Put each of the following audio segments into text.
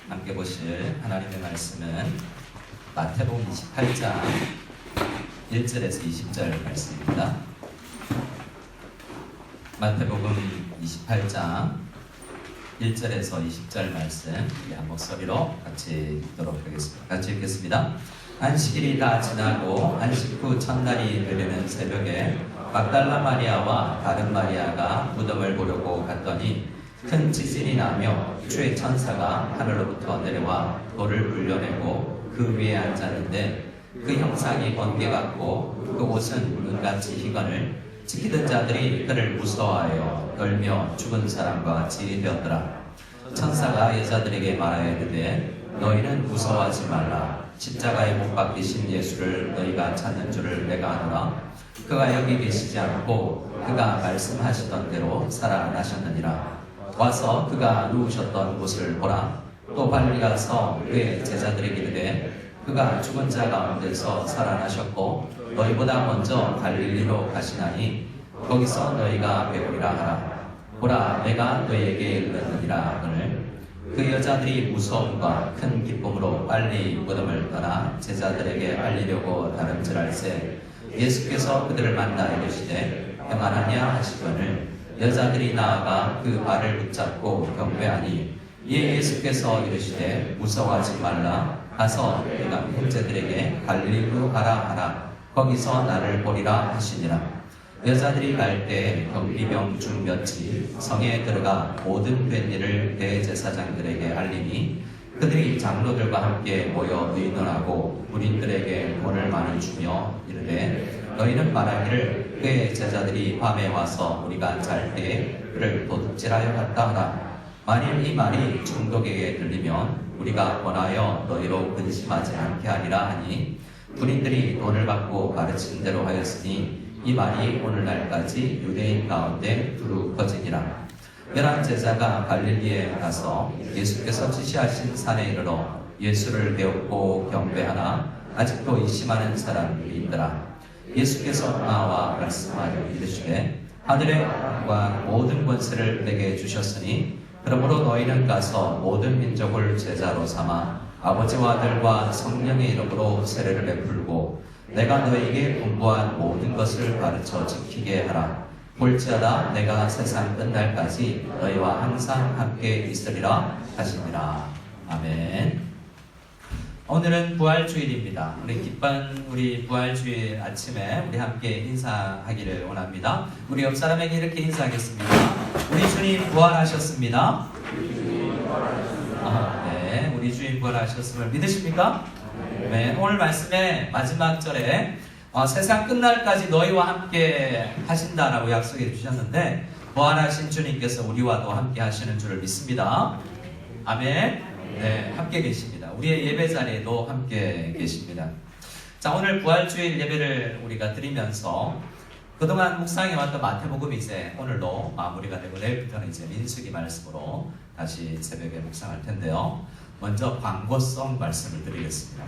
함께 보실 하나님의 말씀은 마태복음 28장 1절에서 20절 말씀입니다. 마태복음 28장 1절에서 20절 말씀 한 목소리로 같이 읽도록 하겠습니다. 같이 읽겠습니다. 안식일이 다 지나고 안식 후 첫날이 되려는 새벽에 막달라 마리아와 다른 마리아가 무덤을 보려고 갔더니 큰 지진이 나며 주의 천사가 하늘로부터 내려와 돌을 불려내고 그 위에 앉았는데 그 형상이 번개 같고 그 옷은 눈같이 희건을 지키던 자들이 그를 무서워하여 떨며 죽은 사람과 같이 되었더라. 천사가 여자들에게 말하여 이르되 너희는 무서워하지 말라. 십자가에 못 박히신 예수를 너희가 찾는 줄을 내가 아노라. 그가 여기 계시지 않고 그가 말씀하시던 대로 살아나셨느니라. 와서 그가 누우셨던 곳을 보라. 또 빨리 가서 그의 제자들에게 이르되 그가 죽은 자 가운데서 살아나셨고 너희보다 먼저 갈릴리로 가시나니 거기서 너희가 배우리라 하라. 보라, 내가 너희에게 이르느니라 하거늘. 그 여자들이 무서움과 큰 기쁨으로 빨리 무덤을 떠나 제자들에게 알리려고 다름질할새 예수께서 그들을 만나 이르시되 평안하냐 하시거늘. 여자들이 나아가 그 발을 붙잡고 경배하니 이에 예수께서 이르시되 무서워하지 말라. 가서 내가 형제들에게 갈릴리로 가라 하라. 거기서 나를 보리라 하시니라. 여자들이 갈 때 경비병 중 몇이 성에 들어가 모든 된 일을 대제사장들에게 알리니 그들이 장로들과 함께 모여 의논하고 군인들에게 돈을 많이 주며 이르되 너희는 말하기를 그의 제자들이 밤에 와서 우리가 잘 때에 그를 도둑질하여 갔다 하라. 만일 이 말이 총독에게 들리면 우리가 권하여 너희로 근심하지 않게 하리라 하니 군인들이 돈을 받고 가르친 대로 하였으니 이 말이 오늘날까지 유대인 가운데 두루 퍼지니라. 11 제자가 갈릴리에 가서 예수께서 지시하신 산에 이르러 예수를 배웠고 경배하나 아직도 의심하는 사람들이 있더라. 예수께서 나와 말씀하여 이르시되 하늘의 왕과 모든 권세를 내게 주셨으니 그러므로 너희는 가서 모든 민족을 제자로 삼아 아버지와 아들과 성령의 이름으로 세례를 베풀고 내가 너희에게 공부한 모든 것을 가르쳐 지키게 하라. 볼지어다 내가 세상 끝날까지 너희와 항상 함께 있으리라 하시니라. 아멘. 오늘은 부활주일입니다. 우리 기쁜 우리 부활주일 아침에 우리 함께 인사하기를 원합니다. 우리 옆 사람에게 이렇게 인사하겠습니다. 우리 주님 부활하셨습니다. 네, 우리 주님 부활하셨음을 믿으십니까? 네, 오늘 말씀의 마지막 절에 세상 끝날까지 너희와 함께 하신다라고 약속해 주셨는데 부활하신 주님께서 우리와도 함께 하시는 줄을 믿습니다. 아멘. 네, 함께 계십니다. 우리의 예배 자리에도 함께 계십니다. 자, 오늘 부활주일 예배를 우리가 드리면서 그동안 묵상해왔던 마태복음이 이제 오늘로 마무리가 되고 내일부터는 이제 민수기 말씀으로 다시 새벽에 묵상할 텐데요. 먼저 광고성 말씀을 드리겠습니다.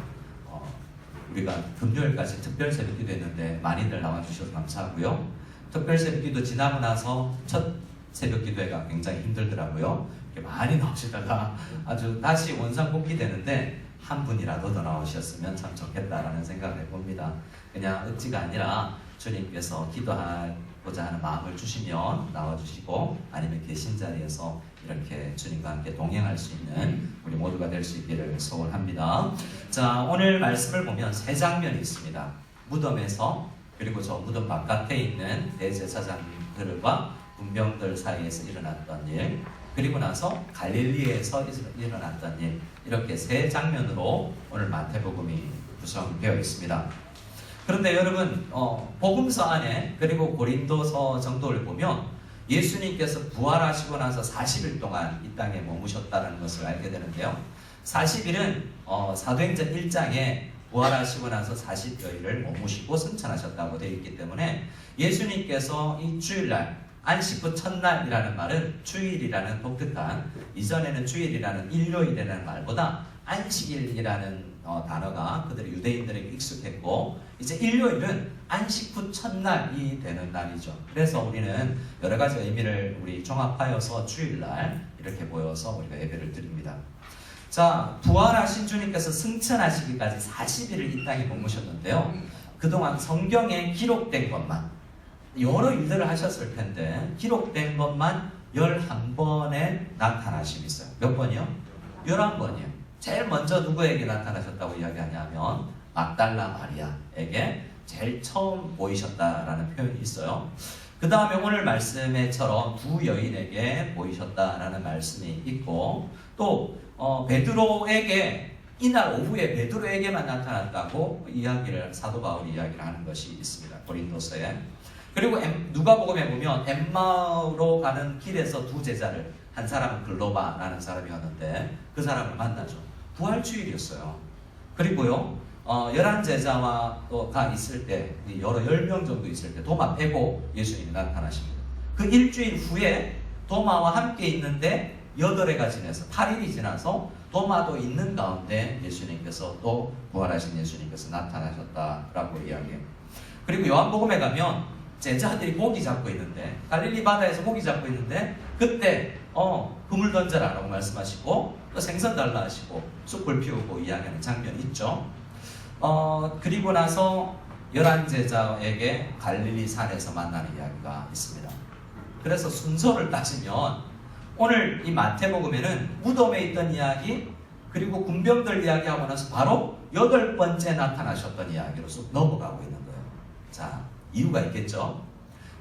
우리가 금요일까지 특별 새벽기도 했는데 많이들 나와주셔서 감사하고요. 특별 새벽기도 지나고 나서 첫 새벽기도회가 굉장히 힘들더라고요. 이렇게 많이 나오시다가 아주 다시 원상복귀 되는데 한 분이라도 더 나오셨으면 참 좋겠다라는 생각을 해봅니다. 그냥 의지가 아니라 주님께서 기도하고자 하는 마음을 주시면 나와주시고 아니면 계신 자리에서 이렇게 주님과 함께 동행할 수 있는 우리 모두가 될 수 있기를 소원합니다. 자, 오늘 말씀을 보면 세 장면이 있습니다. 무덤에서 그리고 저 무덤 바깥에 있는 대제사장들과 군병들 사이에서 일어났던 일, 그리고 나서 갈릴리에서 일어났던 일, 이렇게 세 장면으로 오늘 마태복음이 구성되어 있습니다. 그런데 여러분 복음서 안에 그리고 고린도서 정도를 보면 예수님께서 부활하시고 나서 40일 동안 이 땅에 머무셨다는 것을 알게 되는데요. 40일은 사도행전 1장에 부활하시고 나서 40여일을 머무시고 승천하셨다고 되어 있기 때문에 예수님께서 이 주일날 안식 후 첫날이라는 말은 주일이라는 독특한, 이전에는 주일이라는 일요일이라는 말보다 안식일이라는 단어가 그들의 유대인들에게 익숙했고 이제 일요일은 안식 후 첫날이 되는 날이죠. 그래서 우리는 여러 가지 의미를 우리 종합하여서 주일날 이렇게 모여서 우리가 예배를 드립니다. 자, 부활하신 주님께서 승천하시기까지 40일을 이 땅에 머무셨는데요. 그동안 성경에 기록된 것만, 여러 일들을 하셨을 텐데 기록된 것만 11번의 나타나심이 있어요. 몇 번이요? 11번이에요. 제일 먼저 누구에게 나타나셨다고 이야기하냐면 막달라 마리아에게 제일 처음 보이셨다라는 표현이 있어요. 그 다음에 오늘 말씀에처럼 두 여인에게 보이셨다라는 말씀이 있고, 또 베드로에게 이날 오후에 베드로에게만 나타났다고 이야기를 사도 바울이 이야기를 하는 것이 있습니다. 고린도서에. 그리고 누가복음에 보면 엠마오로 가는 길에서 두 제자를, 한 사람은 글로바라는 사람이었는데 그 사람을 만나죠. 부활주일이었어요. 그리고요 11제자가 있을 때, 여러 10명 정도 있을 때 도마 빼고 예수님이 나타나십니다. 그 일주일 후에 도마와 함께 있는데 8해가 지나서 8일이 지나서 도마도 있는 가운데 예수님께서 또 부활하신 예수님께서 나타나셨다라고 이야기해요. 그리고 요한복음에 가면 제자들이 고기 잡고 있는데, 갈릴리 바다에서 고기 잡고 있는데 그때 그물 던져라 라고 말씀하시고 또 생선 달라 하시고 숯불 피우고 이야기하는 장면이 있죠. 그리고 나서 11제자에게 갈릴리 산에서 만나는 이야기가 있습니다. 그래서 순서를 따지면 오늘 이 마태복음에는 무덤에 있던 이야기, 그리고 군병들 이야기하고 나서 바로 8번째 나타나셨던 이야기로 쑥 넘어가고 있는 거예요. 자, 이유가 있겠죠.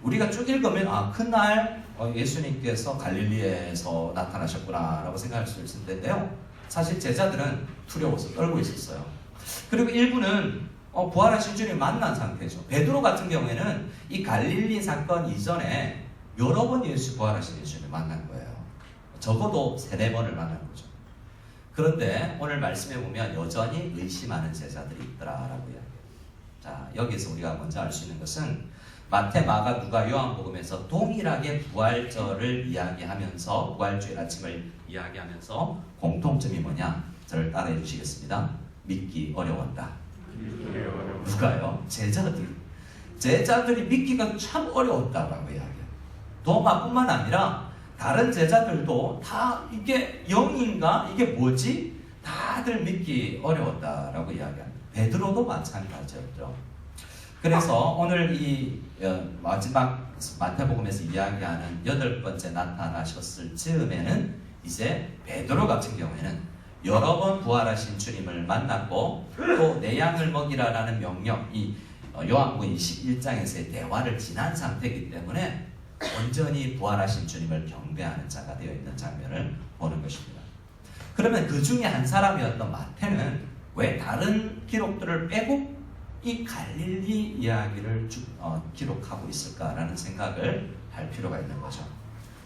우리가 쭉 읽으면 그날 예수님께서 갈릴리에서 나타나셨구나 라고 생각할 수 있을 텐데요. 사실 제자들은 두려워서 떨고 있었어요. 그리고 일부는 부활하신 주님 만난 상태죠. 베드로 같은 경우에는 이 갈릴리 사건 이전에 여러 번 부활하신 예수님을 만난 거예요. 적어도 3-4번을 만난 거죠. 그런데 오늘 말씀해 보면 여전히 의심하는 제자들이 있더라라고 이야기해요. 자, 여기서 우리가 먼저 알 수 있는 것은 마태, 마가, 누가, 요한복음에서 동일하게 부활절을 이야기하면서, 부활주일 아침을 이야기하면서 공통점이 뭐냐? 저를 따라해 주시겠습니다. 믿기 어려웠다. 누가요? 제자들이 믿기가 참 어려웠다라고 이야기해요. 도마뿐만 아니라 다른 제자들도 다 이게 영인가? 이게 뭐지? 다들 믿기 어려웠다라고 이야기합니다. 베드로도 마찬가지였죠. 그래서 오늘 이 마지막 마태복음에서 이야기하는 8번째 나타나셨을 즈음에는 이제 베드로 같은 경우에는 여러 번 부활하신 주님을 만났고, 또 내 양을 먹이라라는 명령, 이 요한복음 21장에서의 대화를 지난 상태이기 때문에 온전히 부활하신 주님을 경배하는 자가 되어 있는 장면을 보는 것입니다. 그러면 그 중에 한 사람이었던 마태는 왜 다른 기록들을 빼고 이 갈릴리 이야기를 기록하고 있을까라는 생각을 할 필요가 있는 거죠.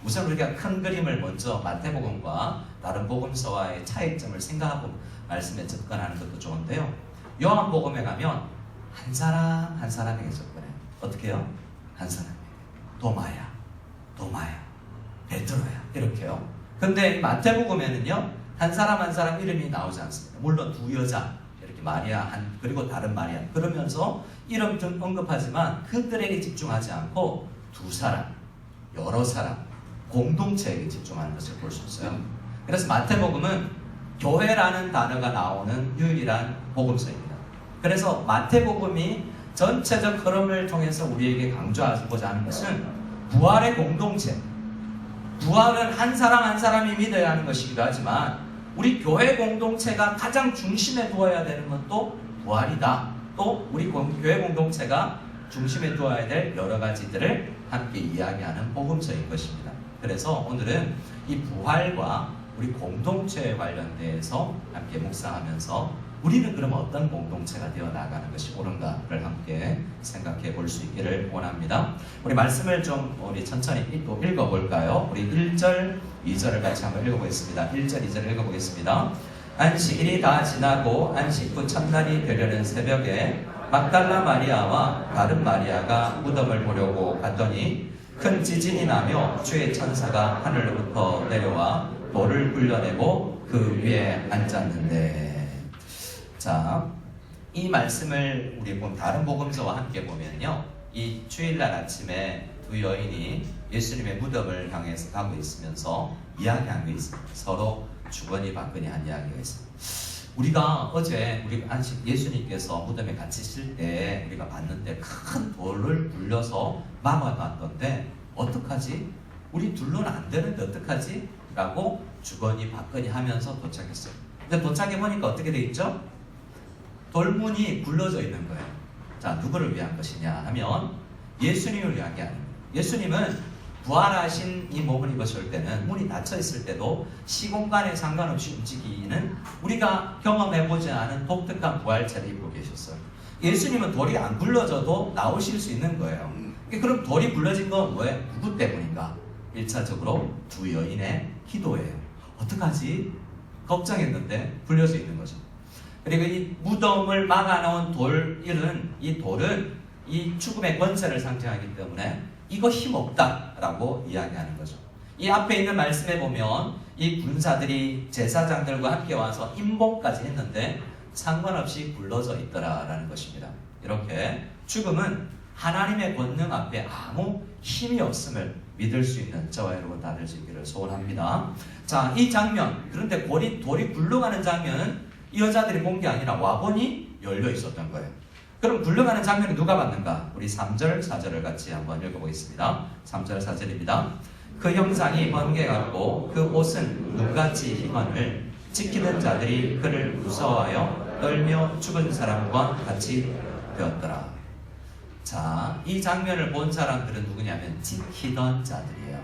우선 우리가 큰 그림을 먼저 마태복음과 다른 복음서와의 차이점을 생각하고 말씀에 접근하는 것도 좋은데요. 요한복음에 가면 한 사람 한 사람에게 접근해요. 어떻게 해요? 한 사람에게. 도마야, 베드로야, 이렇게요. 근데 마태복음에는요, 한 사람 한 사람 이름이 나오지 않습니다. 물론 두 여자, 이렇게 마리아 그리고 다른 마리아, 그러면서 이름 좀 언급하지만 그들에게 집중하지 않고 두 사람, 여러 사람, 공동체에게 집중하는 것을 볼 수 있어요. 그래서 마태복음은 교회라는 단어가 나오는 유일한 복음서입니다. 그래서 마태복음이 전체적 흐름을 통해서 우리에게 강조하고자 하는 것은 부활의 공동체, 부활은 한 사람 한 사람이 믿어야 하는 것이기도 하지만 우리 교회 공동체가 가장 중심에 두어야 되는 것도 부활이다. 또 우리 교회 공동체가 중심에 두어야 될 여러 가지들을 함께 이야기하는 복음서인 것입니다. 그래서 오늘은 이 부활과 우리 공동체에 관련돼서 함께 묵상하면서 우리는 그럼 어떤 공동체가 되어 나가는 것이 옳은가를 함께 생각해 볼 수 있기를 원합니다. 우리 말씀을 좀 우리 천천히 또 읽어볼까요? 우리 1절, 2절을 같이 한번 읽어보겠습니다. 1절, 2절 읽어보겠습니다. 안식일이 다 지나고 안식 후 첫날이 되려는 새벽에 막달라 마리아와 다른 마리아가 무덤을 보려고 갔더니 큰 지진이 나며 주의 천사가 하늘로부터 내려와 돌을 굴려내고 그 위에 앉았는데, 자, 이 말씀을 우리 다른 복음서와 함께 보면요, 이 주일날 아침에 두 여인이 예수님의 무덤을 향해서 가고 있으면서 이야기한 게 있습니다. 서로 주거니 받거니 한 이야기가 있습니다. 우리가 어제 우리 예수님께서 무덤에 갇히실 때 우리가 봤는데 큰 돌을 굴려서 막아놨던데 어떡하지? 우리 둘로는 안 되는데 어떡하지? 라고 주거니 받거니 하면서 도착했어요. 근데 도착해보니까 어떻게 돼 있죠? 돌문이 굴러져 있는 거예요. 자, 누구를 위한 것이냐 하면 예수님을 위한 게 아닙니다. 예수님은 부활하신 이 몸을 입으실 때는 문이 닫혀 있을 때도 시공간에 상관없이 움직이는 우리가 경험해보지 않은 독특한 부활체를 입고 계셨어요. 예수님은 돌이 안 굴러져도 나오실 수 있는 거예요. 그럼 돌이 굴러진 건 뭐예요? 누구 때문인가? 1차적으로 두 여인의 기도예요. 어떡하지? 걱정했는데 굴려져 있는 거죠. 그리고 이 무덤을 막아놓은 이 돌은 이 죽음의 권세를 상징하기 때문에 이거 힘없다라고 이야기하는 거죠. 이 앞에 있는 말씀에 보면 이 군사들이 제사장들과 함께 와서 임봉까지 했는데 상관없이 굴러져 있더라라는 것입니다. 이렇게 죽음은 하나님의 권능 앞에 아무 힘이 없음을 믿을 수 있는 저와 여러분 다들 되기를 소원합니다. 자, 이 장면, 그런데 돌이 굴러가는 장면은 이 여자들이 본 게 아니라 와보니 열려 있었던 거예요. 그럼 굴러가는 장면을 누가 봤는가? 우리 3절, 4절을 같이 한번 읽어보겠습니다. 3절, 4절입니다. 그 형상이 번개 같고 그 옷은 눈같이 희건을 지키던 자들이 그를 무서워하여 떨며 죽은 사람과 같이 되었더라. 자, 이 장면을 본 사람들은 누구냐면 지키던 자들이에요.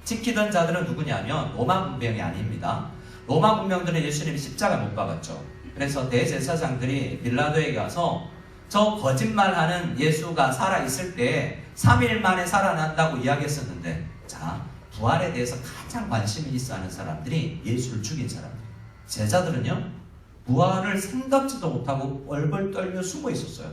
지키던 자들은 누구냐면 로마 군병이 아닙니다. 로마 군병들은 예수님이 십자가 못 박았죠. 그래서 대제사장들이 빌라도에게 가서 저 거짓말하는 예수가 살아있을 때 3일 만에 살아난다고 이야기했었는데, 자, 부활에 대해서 가장 관심이 있어 하는 사람들이 예수를 죽인 사람들. 제자들은요, 부활을 생각지도 못하고 얼벌 떨며 숨어 있었어요.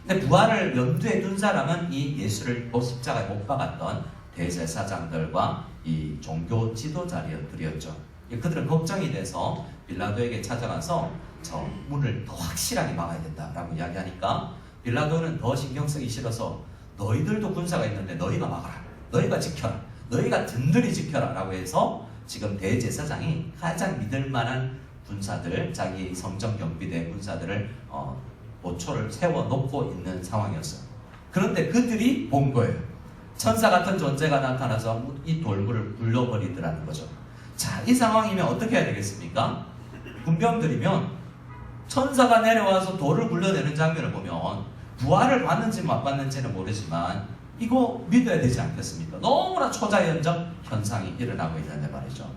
근데 부활을 염두에 둔 사람은 이 예수를 십자가에 못 박았던 대제사장들과 이 종교 지도자들이었죠. 그들은 걱정이 돼서 빌라도에게 찾아가서 저 문을 더 확실하게 막아야 된다라고 이야기하니까 빌라도는 더 신경 쓰기 싫어서 너희들도 군사가 있는데 너희가 막아라, 너희가 지켜라, 너희가 든든히 지켜라 라고 해서 지금 대제사장이 가장 믿을 만한 군사들, 자기 성전 경비대 군사들을 보초를 세워놓고 있는 상황이었어요. 그런데 그들이 본 거예요. 천사 같은 존재가 나타나서 이 돌문을 굴려버리더라는 거죠. 자, 이 상황이면 어떻게 해야 되겠습니까? 군병들이면 천사가 내려와서 돌을 굴려내는 장면을 보면 부활을 받는지 못 받는지는 모르지만 이거 믿어야 되지 않겠습니까? 너무나 초자연적 현상이 일어나고 있는데 말이죠.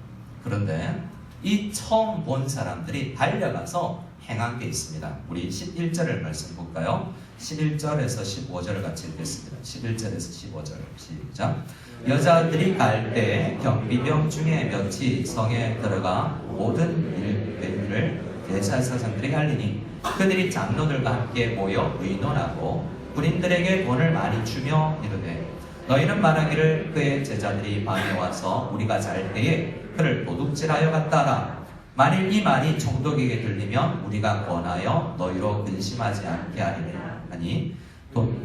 그런데 이 처음 본 사람들이 달려가서 행한 게 있습니다. 우리 11절을 말씀 볼까요? 11절에서 15절을 같이 읽겠습니다. 11절에서 15절 시작. 여자들이 갈 때 경비병 중에 몇이 성에 들어가 모든 일을 대제사장들에게 알리니 그들이 장로들과 함께 모여 의논하고 군인들에게 돈을 많이 주며 이르되 너희는 말하기를 그의 제자들이 밤에 와서 우리가 잘 때에 그를 도둑질하여 갔다 하라. 만일 이 말이 총독에게 들리면 우리가 권하여 너희로 근심하지 않게 하리니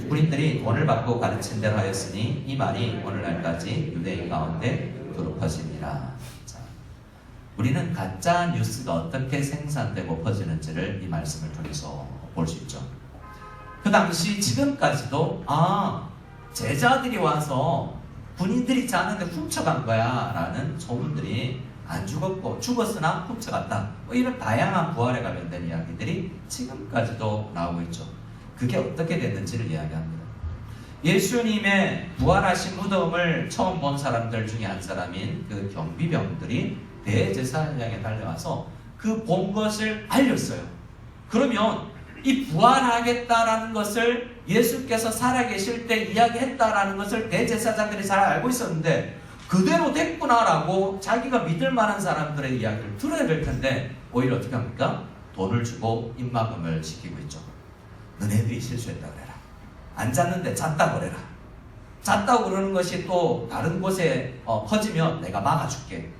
군인들이 돈을 받고 가르친 대로 하였으니 이 말이 오늘날까지 유대인 가운데 두루 퍼지니라. 우리는 가짜 뉴스가 어떻게 생산되고 퍼지는지를 이 말씀을 통해서 볼 수 있죠. 그 당시 지금까지도 제자들이 와서 군인들이 자는데 훔쳐간 거야 라는 소문들이 안 죽었고 죽었으나 훔쳐갔다, 뭐 이런 다양한 부활에 관련된 이야기들이 지금까지도 나오고 있죠. 그게 어떻게 됐는지를 이야기합니다. 예수님의 부활하신 무덤을 처음 본 사람들 중에 한 사람인 그 경비병들이 대제사장에 달려와서 그 본 것을 알렸어요. 그러면 이 부활하겠다라는 것을 예수께서 살아계실 때 이야기했다라는 것을 대제사장들이 잘 알고 있었는데 그대로 됐구나라고 자기가 믿을 만한 사람들의 이야기를 들어야 될 텐데 오히려 어떻게 합니까? 돈을 주고 입막음을 시키고 있죠. 너네들이 실수했다 그래라. 안 잤는데 잤다 그래라. 잤다고 그러는 것이 또 다른 곳에 퍼지면 내가 막아줄게.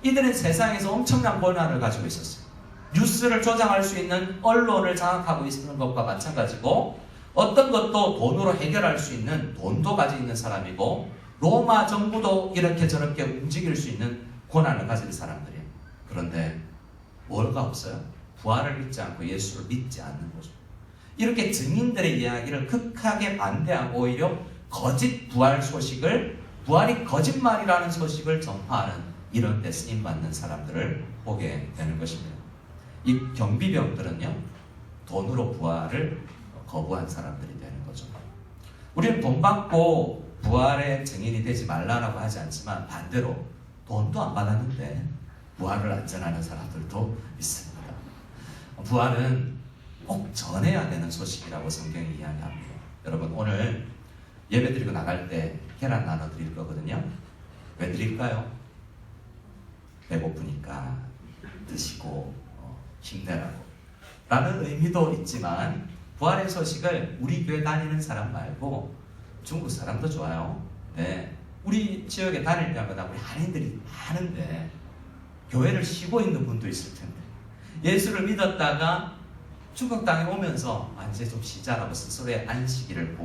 이들은 세상에서 엄청난 권한을 가지고 있었어요. 뉴스를 조장할 수 있는 언론을 장악하고 있는 것과 마찬가지고 어떤 것도 돈으로 해결할 수 있는 돈도 가지고 있는 사람이고 로마 정부도 이렇게 저렇게 움직일 수 있는 권한을 가진 사람들이에요. 그런데 뭐가 없어요? 부활을 믿지 않고 예수를 믿지 않는 거죠. 이렇게 증인들의 이야기를 극하게 반대하고 오히려 거짓 부활 소식을, 부활이 거짓말이라는 소식을 전파하는 이런 데 쓰임받는 사람들을 보게 되는 것입니다. 이 경비병들은요, 돈으로 부활을 거부한 사람들이 되는 거죠. 우리는 돈 받고 부활의 증인이 되지 말라고 하지 않지만 반대로 돈도 안 받았는데 부활을 안전하는 사람들도 있습니다. 부활은 꼭 전해야 되는 소식이라고 성경이 이야기합니다. 여러분, 오늘 예배 드리고 나갈 때 계란 나눠 드릴 거거든요. 왜 드릴까요? 배고프니까 드시고 힘내라고 라는 의미도 있지만, 부활의 소식을 우리 교회 다니는 사람 말고 중국 사람도 좋아요. 네, 우리 지역에 다닐 때마다 우리 한인들이 많은데 교회를 쉬고 있는 분도 있을 텐데, 예수를 믿었다가 중국 땅에 오면서 이제 좀 쉬자라고 스스로의 안식일을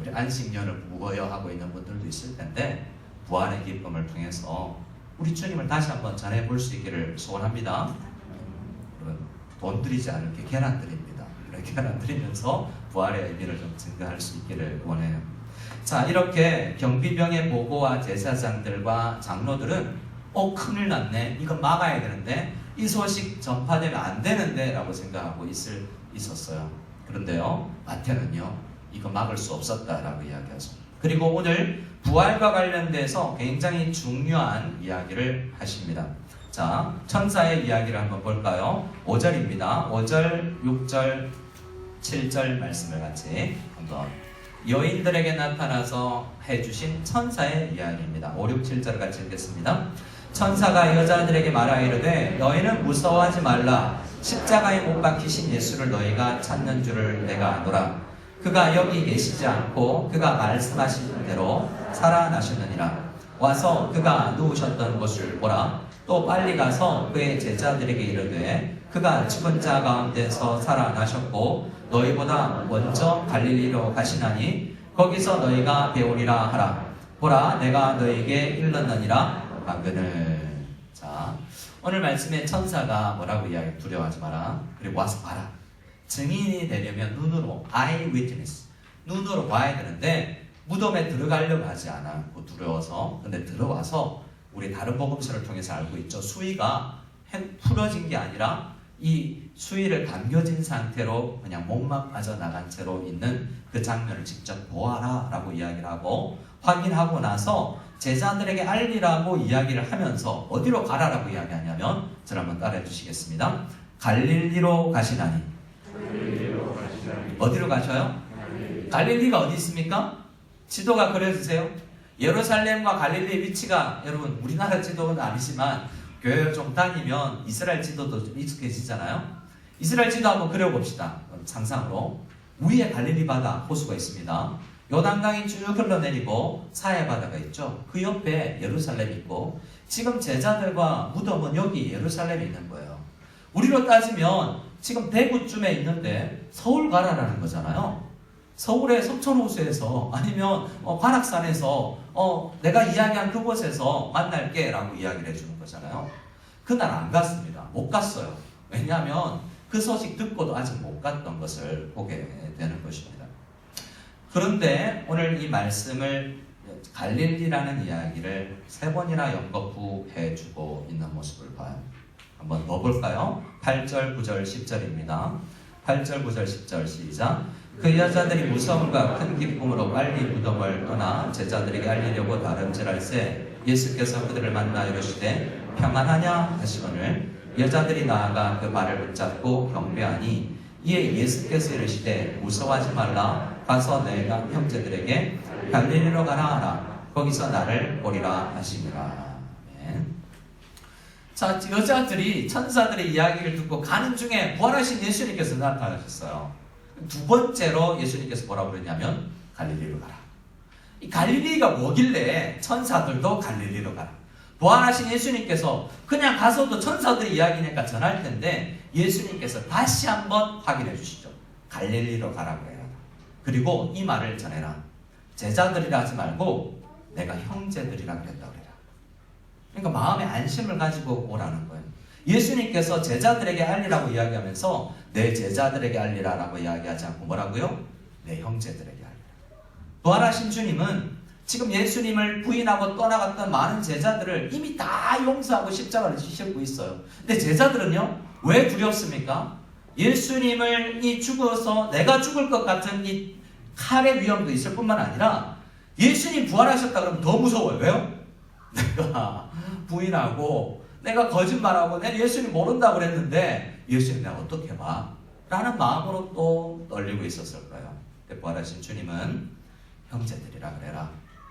우리 안식년을 부여하고 있는 분들도 있을 텐데, 부활의 기쁨을 통해서 우리 주님을 다시 한번 전해볼 수 있기를 소원합니다. 여러분, 돈 드리지 않을게 계란 드립니다. 계란 드리면서 부활의 의미를 좀 증거할 수 있기를 원해요. 자, 이렇게 경비병의 보고와 제사장들과 장로들은 큰일 났네, 이거 막아야 되는데, 이 소식 전파되면 안 되는데 라고 생각하고 있었어요. 그런데요, 마태는요, 이거 막을 수 없었다라고 이야기하죠. 그리고 오늘 부활과 관련돼서 굉장히 중요한 이야기를 하십니다. 자, 천사의 이야기를 한번 볼까요? 5절입니다. 5절, 6절, 7절 말씀을 같이 한번, 여인들에게 나타나서 해주신 천사의 이야기입니다. 5, 6, 7절을 같이 읽겠습니다. 천사가 여자들에게 말하이르되 너희는 무서워하지 말라. 십자가에 못 박히신 예수를 너희가 찾는 줄을 내가 아노라. 그가 여기 계시지 않고 그가 말씀하신 대로 살아나셨느니라. 와서 그가 누우셨던 곳을 보라. 또 빨리 가서 그의 제자들에게 이르되 그가 죽은 자 가운데서 살아나셨고 너희보다 먼저 갈릴리로 가시나니 거기서 너희가 배우리라 하라. 보라, 내가 너희에게 일렀느니라 하거늘. 자, 오늘 말씀에 천사가 뭐라고 이야기? 두려워하지 마라. 그리고 와서 봐라. 증인이 되려면 눈으로, eye witness, 눈으로 봐야 되는데 무덤에 들어가려고 하지 않았고 두려워서. 근데 들어와서 우리 다른 복음서를 통해서 알고 있죠. 수위가 풀어진 게 아니라 이 수위를 감겨진 상태로 그냥 목만 빠져나간 채로 있는 그 장면을 직접 보아라 라고 이야기를 하고, 확인하고 나서 제자들에게 알리라고 이야기를 하면서 어디로 가라라고 이야기하냐면, 저를 한번 따라해 주시겠습니다. 갈릴리로 가시나니. 어디로 가셔요? 갈릴리가 어디 있습니까? 지도가 그려주세요. 예루살렘과 갈릴리의 위치가, 여러분 우리나라 지도는 아니지만 교회 좀 다니면 이스라엘 지도도 좀 익숙해지잖아요. 이스라엘 지도 한번 그려봅시다. 상상으로 위에 갈릴리 바다 호수가 있습니다. 요단강이 쭉 흘러내리고 사해 바다가 있죠. 그 옆에 예루살렘이 있고, 지금 제자들과 무덤은 여기 예루살렘에 있는 거예요. 우리로 따지면 지금 대구쯤에 있는데 서울 가라라는 거잖아요. 서울의 석촌호수에서 아니면 관악산에서 내가 이야기한 그곳에서 만날게 라고 이야기를 해주는 거잖아요. 그날 안 갔습니다. 못 갔어요. 왜냐하면 그 소식 듣고도 아직 못 갔던 것을 보게 되는 것입니다. 그런데 오늘 이 말씀을, 갈릴리라는 이야기를 3번이나 연거푸해 주고 있는 모습을 봐요. 한번 더 볼까요? 8절, 9절, 10절입니다. 8절, 9절, 10절 시작. 그 여자들이 무서움과 큰 기쁨으로 빨리 무덤을 떠나 제자들에게 알리려고 다름질할새 예수께서 그들을 만나 이르시되 평안하냐 하시거늘 여자들이 나아가 그 발을 붙잡고 경배하니 이에 예수께서 이르시되 무서워하지 말라. 가서 너희가 형제들에게 갈릴리로 가라 하라. 거기서 나를 보리라 하시니라. 자, 여자들이 천사들의 이야기를 듣고 가는 중에 부활하신 예수님께서 나타나셨어요. 두 번째로 예수님께서 뭐라고 그랬냐면 갈릴리로 가라. 이 갈릴리가 뭐길래 천사들도 갈릴리로 가라. 부활하신 예수님께서 그냥 가서도 천사들의 이야기니까 전할 텐데 예수님께서 다시 한번 확인해 주시죠. 갈릴리로 가라고 해라. 그리고 이 말을 전해라. 제자들이라 하지 말고 내가 형제들이라 그랬다고 해라. 그러니까 마음의 안심을 가지고 오라는 거예요. 예수님께서 제자들에게 알리라고 이야기하면서 내 제자들에게 알리라라고 이야기하지 않고 뭐라고요? 내 형제들에게 알리라. 부활하신 주님은 지금 예수님을 부인하고 떠나갔던 많은 제자들을 이미 다 용서하고 십자가를 지시고 있어요. 근데 제자들은요? 왜 두렵습니까? 예수님을 죽어서 내가 죽을 것 같은 이 칼의 위험도 있을 뿐만 아니라 예수님 부활하셨다 그러면 더 무서워요. 왜요? 내가 부인하고 내가 거짓말하고 내가 예수님 모른다고 그랬는데 예수님 내가 어떻게 봐? 라는 마음으로 또 떨리고 있었을 거예요. 부활하신 주님은 형제들이라 그래라.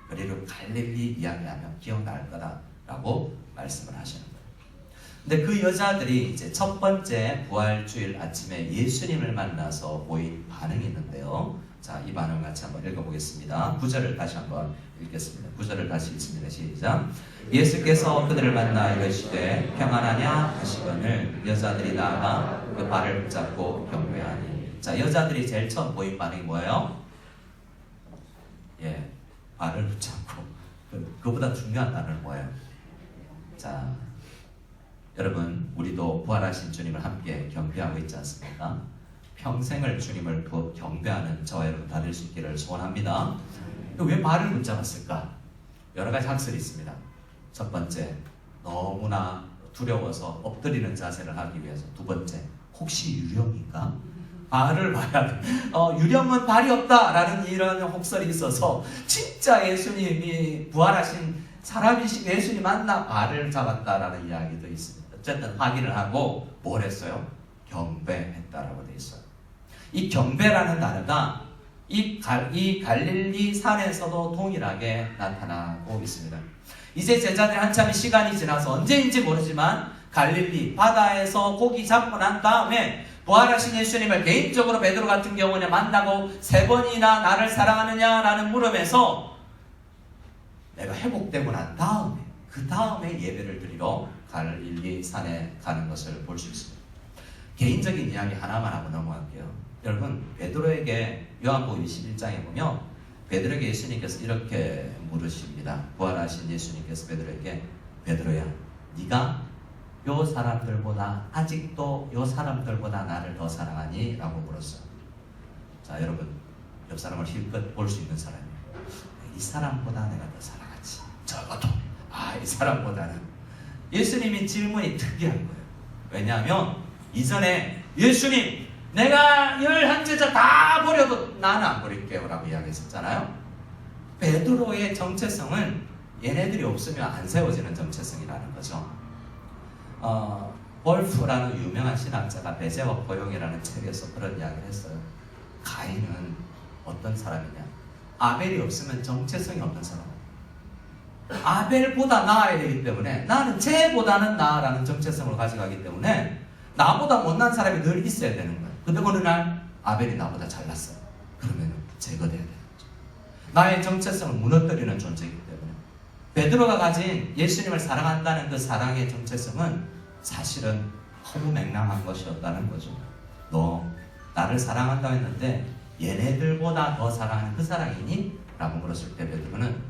그리고 갈릴리 이야기하면 기억날 거다라고 말씀을 하시는 거예요. 근데 그 여자들이 이제 첫 번째 부활주일 아침에 예수님을 만나서 보인 반응이 있는데요. 자, 이 반응 같이 한번 읽어보겠습니다. 9절을 다시 한번 읽겠습니다. 9절을 다시 읽습니다. 시작. 예수께서 그들을 만나 이르시되 평안하냐 하시거늘 여자들이 나아가 그 발을 붙잡고 경배하니. 자, 여자들이 제일 처음 보인 반응이 뭐예요? 예, 발을 붙잡고. 그보다 중요한 단어는 뭐예요? 자, 여러분, 우리도 부활하신 주님을 함께 경배하고 있지 않습니까? 평생을 주님을 경배하는 저와 여러분 다 될 수 있기를 소원합니다. 왜 발을 붙잡았을까? 여러 가지 학설이 있습니다. 첫 번째, 너무나 두려워서 엎드리는 자세를 하기 위해서. 두 번째, 혹시 유령인가? 발을 봐야 돼. 유령은 발이 없다라는 이런 혹설이 있어서 진짜 예수님이 부활하신 사람이신 예수님 만나 발을 잡았다라는 이야기도 있습니다. 어쨌든 확인을 하고 뭘 했어요? 경배했다라고 되어 있어요. 이 경배라는 단어가 이 갈릴리 산에서도 동일하게 나타나고 있습니다. 이제 제자들이 한참 시간이 지나서 언제인지 모르지만 갈릴리 바다에서 고기 잡고 난 다음에 부활하신 예수님을 개인적으로 베드로 같은 경우는 만나고 3번이나 나를 사랑하느냐라는 물음에서 내가 회복되고 난 다음에 그 다음에 예배를 드리러 갈릴리 산에 가는 것을 볼 수 있습니다. 개인적인 이야기 하나만 하고 넘어갈게요. 여러분, 베드로에게 요한복음 21장에 보면 베드로에게 예수님께서 이렇게 물으십니다. 부활하신 예수님께서 베드로에게 베드로야, 네가 요 사람들보다 아직도 요 사람들보다 나를 더 사랑하니? 라고 물었어요. 자, 여러분, 옆 사람을 힘껏 볼 수 있는 사람이에요. 이 사람보다 내가 더 사랑하지. 적어도 이 사람보다는. 예수님이 질문이 특이한 거예요. 왜냐하면 이전에 예수님, 내가 11제자 다 버려도 나는 안 버릴게요 라고 이야기했었잖아요. 베드로의 정체성은 얘네들이 없으면 안 세워지는 정체성이라는 거죠. 볼프라는 유명한 신학자가 배제와 포용이라는 책에서 그런 이야기를 했어요. 가인은 어떤 사람이냐? 아벨이 없으면 정체성이 없는 사람. 아벨보다 나아야 되기 때문에 나는 쟤보다는 나아라는 정체성을 가져가기 때문에 나보다 못난 사람이 늘 있어야 되는 거예요. 근데 어느 날 아벨이 나보다 잘났어요. 그러면 제거돼야 되는 거죠. 나의 정체성을 무너뜨리는 존재이기 때문에 베드로가 가진 예수님을 사랑한다는 그 사랑의 정체성은 사실은 허무맹랑한 것이었다는 거죠. 너 나를 사랑한다고 했는데 얘네들보다 더 사랑하는 그 사랑이니? 라고 물었을 때 베드로는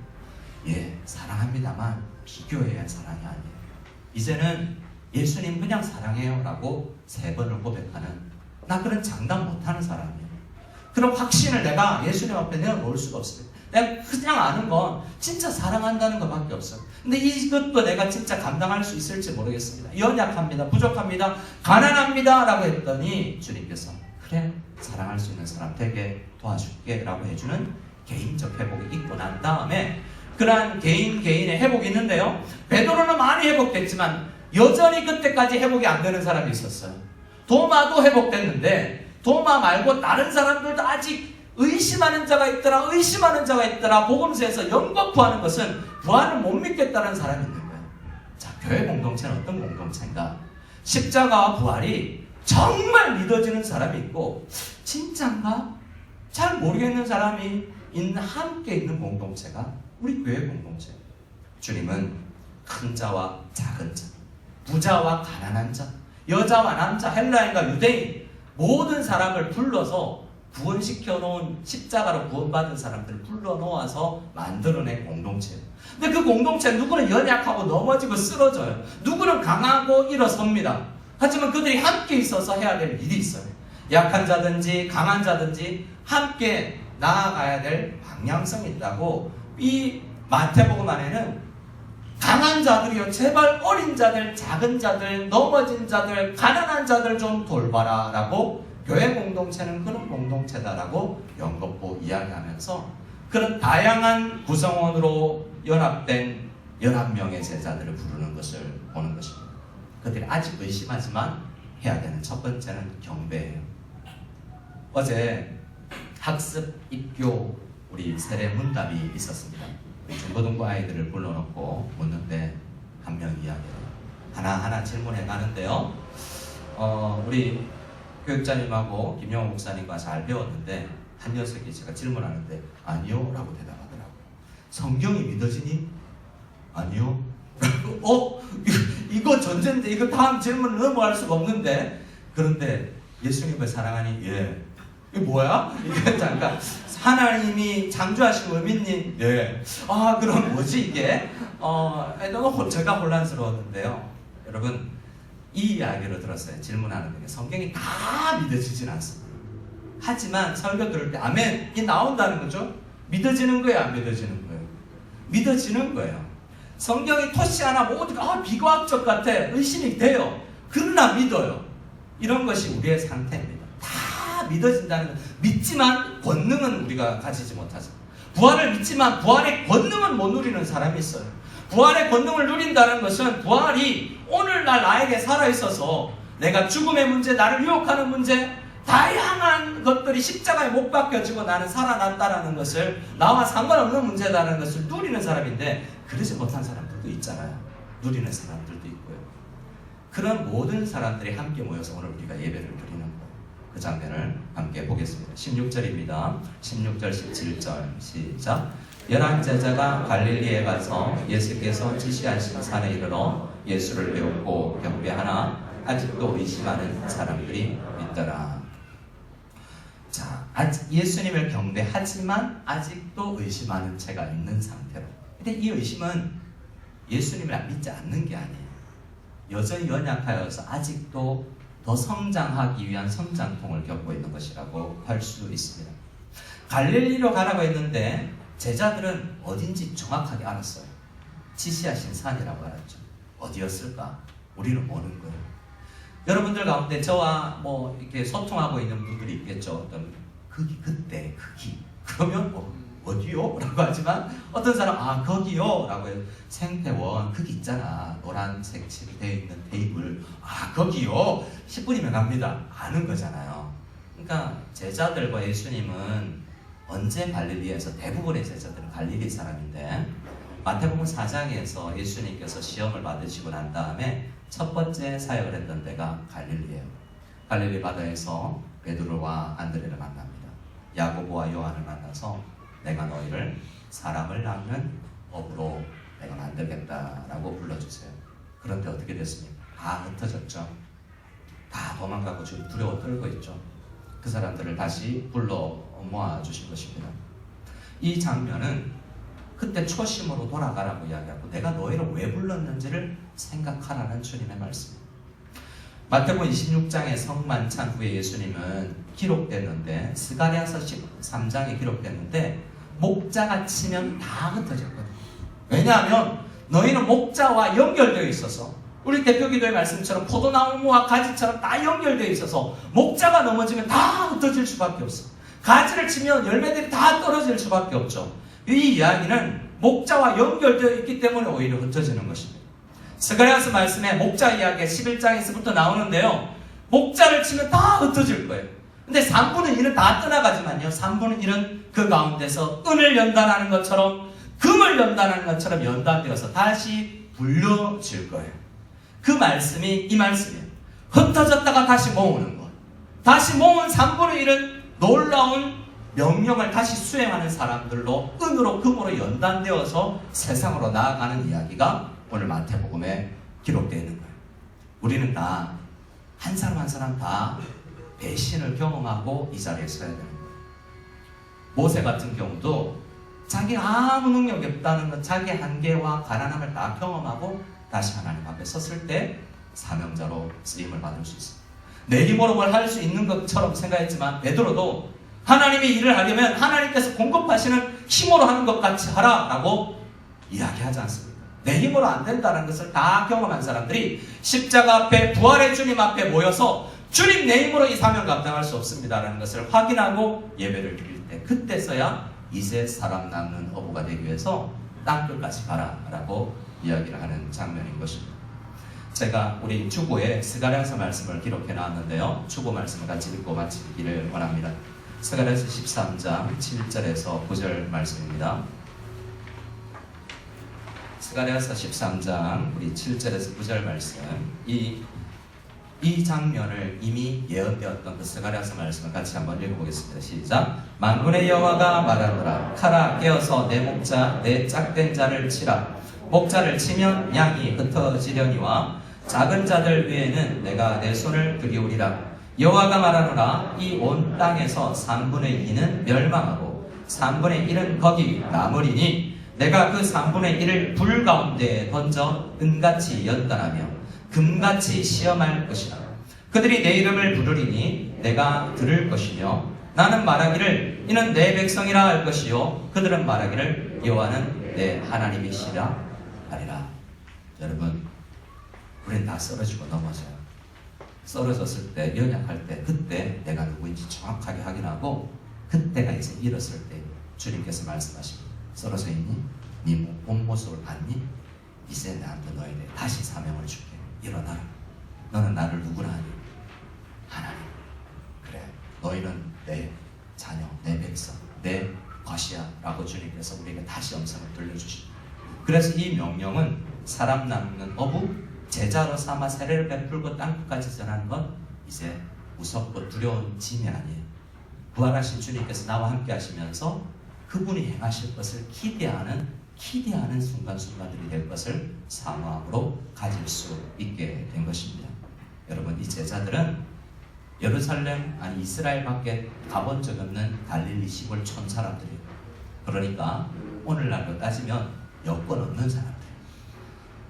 예, 사랑합니다만 비교해야 사랑이 아니에요. 이제는 예수님 그냥 사랑해요 라고 3번을 고백하는, 나 그런 장담 못하는 사람이에요. 그런 확신을 내가 예수님 앞에 내어놓을 수가 없어요. 내가 그냥 아는 건 진짜 사랑한다는 것밖에 없어요. 근데 이것도 내가 진짜 감당할 수 있을지 모르겠습니다. 연약합니다. 부족합니다. 가난합니다. 라고 했더니 주님께서 그래, 사랑할 수 있는 사람 되게 도와줄게 라고 해주는 개인적 회복이 있고 난 다음에 그러한 개인의 회복이 있는데요. 베드로는 많이 회복됐지만 여전히 그때까지 회복이 안 되는 사람이 있었어요. 도마도 회복됐는데 도마 말고 다른 사람들도 아직 의심하는 자가 있더라. 복음서에서 연거푸하는 것은 부활을 못 믿겠다는 사람이 있는 거예요. 자, 교회 공동체는 어떤 공동체인가? 십자가와 부활이 정말 믿어지는 사람이 있고 진짜인가? 잘 모르겠는 사람이 함께 있는 공동체가 우리 교회 공동체. 주님은 큰 자와 작은 자, 부자와 가난한 자, 여자와 남자, 헬라인과 유대인 모든 사람을 불러서 구원시켜 놓은 십자가로 구원받은 사람들을 불러놓아서 만들어낸 공동체예요. 근데 그 공동체 누구는 연약하고 넘어지고 쓰러져요. 누구는 강하고 일어섭니다. 하지만 그들이 함께 있어서 해야 될 일이 있어요. 약한 자든지 강한 자든지 함께 나아가야 될 방향성이 있다고. 이 마태복음 안에는 강한 자들이요, 제발 어린 자들, 작은 자들, 넘어진 자들, 가난한 자들 좀 돌봐라 라고 교회 공동체는 그런 공동체다라고 연겁고 이야기하면서 그런 다양한 구성원으로 연합된 11명의 제자들을 부르는 것을 보는 것입니다. 그들이 아직 의심하지만 해야 되는 첫 번째는 경배예요. 어제 학습 입교 우리 세례 문답이 있었습니다. 중고등부 아이들을 불러놓고 묻는데 한 명 이야기를 하나하나 질문해 가는데요. 우리 교육자님하고 김영호 목사님과 잘 배웠는데 한 녀석이 제가 질문하는데 아니요 라고 대답하더라고요. 성경이 믿어지니? 아니요. 이거 전제인데 이거 다음 질문을 넘어갈 수가 없는데, 그런데 예수님을 사랑하니? 예. 이게 뭐야? 이게 그러니까 하나님이 창조하신 걸 믿니? 네. 아 그럼 뭐지 이게? 너무 제가 혼란스러웠는데요. 여러분 이 이야기를 들었어요. 질문하는 게 성경이 다 믿어지진 않습니다. 하지만 설교 들을 때 아멘 이 나온다는 거죠. 믿어지는 거예요, 안 믿어지는 거예요? 믿어지는 거예요. 성경이 토시 하나 모두가 비과학적 같아 의심이 돼요. 그러나 믿어요. 이런 것이 우리의 상태입니다. 다 믿어진다는 것. 믿지만 권능은 우리가 가지지 못하죠. 부활을 믿지만 부활의 권능은 못 누리는 사람이 있어요. 부활의 권능을 누린다는 것은 부활이 오늘날 나에게 살아있어서 내가 죽음의 문제, 나를 유혹하는 문제, 다양한 것들이 십자가에 못 박혀지고 나는 살아났다라는 것을, 나와 상관없는 문제다라는 것을 누리는 사람인데, 그러지 못한 사람들도 있잖아요. 누리는 사람들도 있고요. 그런 모든 사람들이 함께 모여서 오늘 우리가 예배를 드리는 거예요. 그 장면을 함께 보겠습니다. 16절입니다. 16절 17절 시작. 11 제자가 갈릴리에 가서 예수께서 지시하신 산에 이르러 예수를 배웠고 경배하나 아직도 의심하는 사람들이 있더라. 자, 예수님을 경배하지만 아직도 의심하는 채가 있는 상태로. 근데 이 의심은 예수님을 믿지 않는 게 아니에요. 여전히 연약하여서 아직도 더 성장하기 위한 성장통을 겪고 있는 것이라고 할 수 있습니다. 갈릴리로 가라고 했는데 제자들은 어딘지 정확하게 알았어요. 지시하신 산이라고 알았죠. 어디였을까? 우리는 모르는 거예요. 여러분들 가운데 저와 뭐 이렇게 소통하고 있는 분들이 있겠죠. 어떤 그때 그러면 어디요? 라고 하지만 어떤 사람 거기요? 라고 해요. 생태원 거기 있잖아. 노란색 칠이 되어 있는 테이블. 거기요? 10분이면 갑니다. 아는 거잖아요. 그러니까 제자들과 예수님은 언제 갈릴리에서, 대부분의 제자들은 갈릴리 사람인데 마태복음 4장에서 예수님께서 시험을 받으시고 난 다음에 첫 번째 사역을 했던 데가 갈릴리예요. 갈릴리 바다에서 베드로와 안드레를 만납니다. 야고보와 요한을 만나서 내가 너희를 사람을 낳는 법으로 내가 만들겠다라고 불러주세요. 그런데 어떻게 됐습니까? 다 흩어졌죠. 다 도망가고 지금 두려워 떨고 있죠. 그 사람들을 다시 불러 모아주신 것입니다. 이 장면은 그때 초심으로 돌아가라고 이야기하고 내가 너희를 왜 불렀는지를 생각하라는 주님의 말씀입니다. 마태복음 26장의 성만찬 후에 예수님은 기록됐는데, 스가랴서 13장에 기록됐는데 목자가 치면 다 흩어졌거든요. 왜냐하면 너희는 목자와 연결되어 있어서, 우리 대표기도의 말씀처럼 포도나무와 가지처럼 다 연결되어 있어서 목자가 넘어지면 다 흩어질 수밖에 없어. 가지를 치면 열매들이 다 떨어질 수밖에 없죠. 이 이야기는 목자와 연결되어 있기 때문에 오히려 흩어지는 것입니다. 스가랴서 말씀에 목자 이야기가 11장에서부터 나오는데요. 목자를 치면 다 흩어질 거예요. 근데 3분의 1은 다 떠나가지만요, 3분의 1은 그 가운데서 은을 연단하는 것처럼, 금을 연단하는 것처럼 연단되어서 다시 불려질 거예요. 그 말씀이 이 말씀이에요. 흩어졌다가 다시 모으는 것. 다시 모은 3분의 1은 놀라운 명령을 다시 수행하는 사람들로, 은으로 금으로 연단되어서 세상으로 나아가는 이야기가 오늘 마태복음에 기록되어 있는 거예요. 우리는 다 한 사람 한 사람 다 배신을 경험하고 이 자리에 서야 됩니다. 모세 같은 경우도 자기가 아무 능력이 없다는 것, 자기 한계와 가난함을 다 경험하고 다시 하나님 앞에 섰을 때 사명자로 쓰임을 받을 수 있습니다. 내 힘으로 뭘 할 수 있는 것처럼 생각했지만 베드로도 하나님이 일을 하려면 하나님께서 공급하시는 힘으로 하는 것 같이 하라라고 이야기하지 않습니다. 내 힘으로 안 된다는 것을 다 경험한 사람들이 십자가 앞에 부활의 주님 앞에 모여서 주님 내 힘으로 이 사명 감당할 수 없습니다라는 것을 확인하고 예배를 드릴 때 그때서야 이제 사람 낳는 어부가 되기 위해서 땅끝까지 가라라고 이야기를 하는 장면인 것입니다. 제가 우리 주보에 스가랴서 말씀을 기록해 놨는데요. 주보 말씀을 같이 읽고 마치기를 원합니다. 스가랴서 13장 7절에서 9절 말씀입니다. 스가랴서 13장 우리 7절에서 9절 말씀, 이 장면을 이미 예언되었던 그 스가랴서 말씀을 같이 한번 읽어보겠습니다. 시작. 만군의 여호와가 말하노라. 가라, 깨어서 내 목자 내 짝된 자를 치라. 목자를 치면 양이 흩어지려니와 작은 자들 위에는 내가 내 손을 들이오리라. 여호와가 말하노라. 이 온 땅에서 3분의 2는 멸망하고 3분의 1은 거기 남으리니 내가 그 3분의 1을 불 가운데에 던져 은같이 연단하며 금같이 시험할 것이라. 그들이 내 이름을 부르리니 내가 들을 것이며 나는 말하기를 이는 내 백성이라 할 것이요 그들은 말하기를 여호와는 내 하나님이시라 하리라. 여러분, 우린 다 쓰러지고 넘어져요. 쓰러졌을 때, 연약할 때, 그때 내가 누구인지 정확하게 확인하고 그때가 이제 일었을 때 주님께서 말씀하십니다. 쓰러져 있니? 네 본 모습을 봤니? 이제 나한테 너에게 다시 사명을 줄게. 일어나라. 너는 나를 누구라 하니? 하나님. 그래, 너희는 내 자녀, 내 백성, 내 것이야 라고 주님께서 우리에게 다시 음성을 들려주십니다. 그래서 이 명령은 사람 남는 어부, 제자로 삼아 세례를 베풀고 땅끝까지 전하는 것, 이제 무섭고 두려운 짐이 아니에요. 부활하신 주님께서 나와 함께 하시면서 그분이 행하실 것을 기대하는 순간순간들이 될 것을 사모함으로 가질 수 있게 된 것입니다. 여러분, 이 제자들은 예루살렘 아니 이스라엘 밖에 가본 적 없는 갈릴리 시골 촌 사람들이에요. 그러니까 오늘날로 따지면 여권 없는 사람들.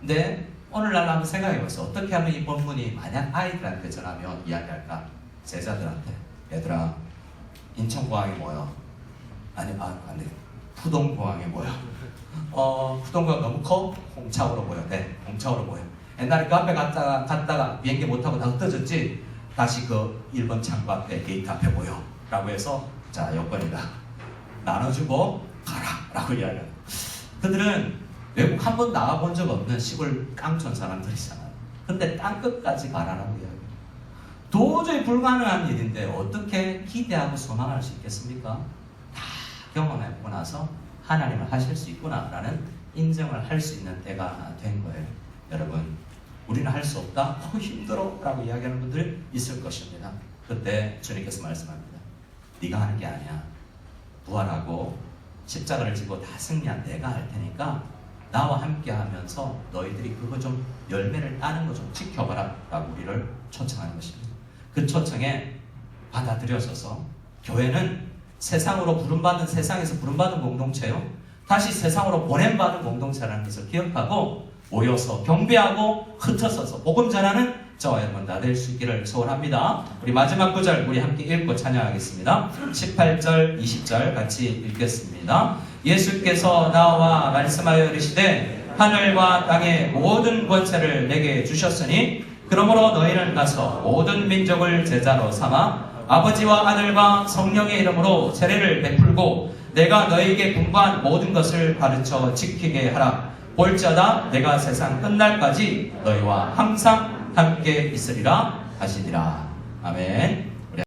근데 오늘날 한번 생각해보세요. 어떻게 하면 이 본문이 만약 아이들한테 전하면 이야기할까? 제자들한테. 얘들아, 인천공항에 모여. 아니, 푸동공항에 모여. 푸동공항 너무 커? 홍차오로 모여. 네, 홍차오로 모여. 옛날에 그 앞에 갔다가 비행기 못타고 다 흩어졌지? 다시 그 1번 창구 앞에 게이트 앞에 모여. 라고 해서 자, 여권이다. 나눠주고 가라. 라고 이야기합니다. 그들은 외국 한 번 나가본 적 없는 시골 깡촌 사람들이잖아요. 근데 땅끝까지 가라라고 이야기해요. 도저히 불가능한 일인데 어떻게 기대하고 소망할 수 있겠습니까? 다 경험해보고 나서 하나님을 하실 수 있구나라는 인정을 할 수 있는 때가 된 거예요. 여러분, 우리는 할 수 없다? 힘들어 라고 이야기하는 분들이 있을 것입니다. 그때 주님께서 말씀합니다. 네가 하는 게 아니야. 부활하고 십자가를 지고 다 승리한 내가 할 테니까 나와 함께 하면서 너희들이 그거 좀 열매를 따는 거 좀 지켜봐라 라고 우리를 초청하는 것입니다. 그 초청에 받아들여져서 교회는 세상으로 부름받은, 세상에서 부름받은 공동체요, 다시 세상으로 보냄받은 공동체라는 것을 기억하고 모여서 경배하고 흩어서서 복음 전하는 저와 여러분 다 될 수 있기를 소원합니다. 우리 마지막 구절 우리 함께 읽고 찬양하겠습니다. 18절 20절 같이 읽겠습니다. 예수께서 나와 말씀하여 이르시되 하늘과 땅의 모든 권세를 내게 주셨으니 그러므로 너희는 가서 모든 민족을 제자로 삼아 아버지와 아들과 성령의 이름으로 세례를 베풀고 내가 너희에게 분부한 모든 것을 가르쳐 지키게 하라. 볼지어다 내가 세상 끝날까지 너희와 항상 함께 있으리라 하시니라. 아멘.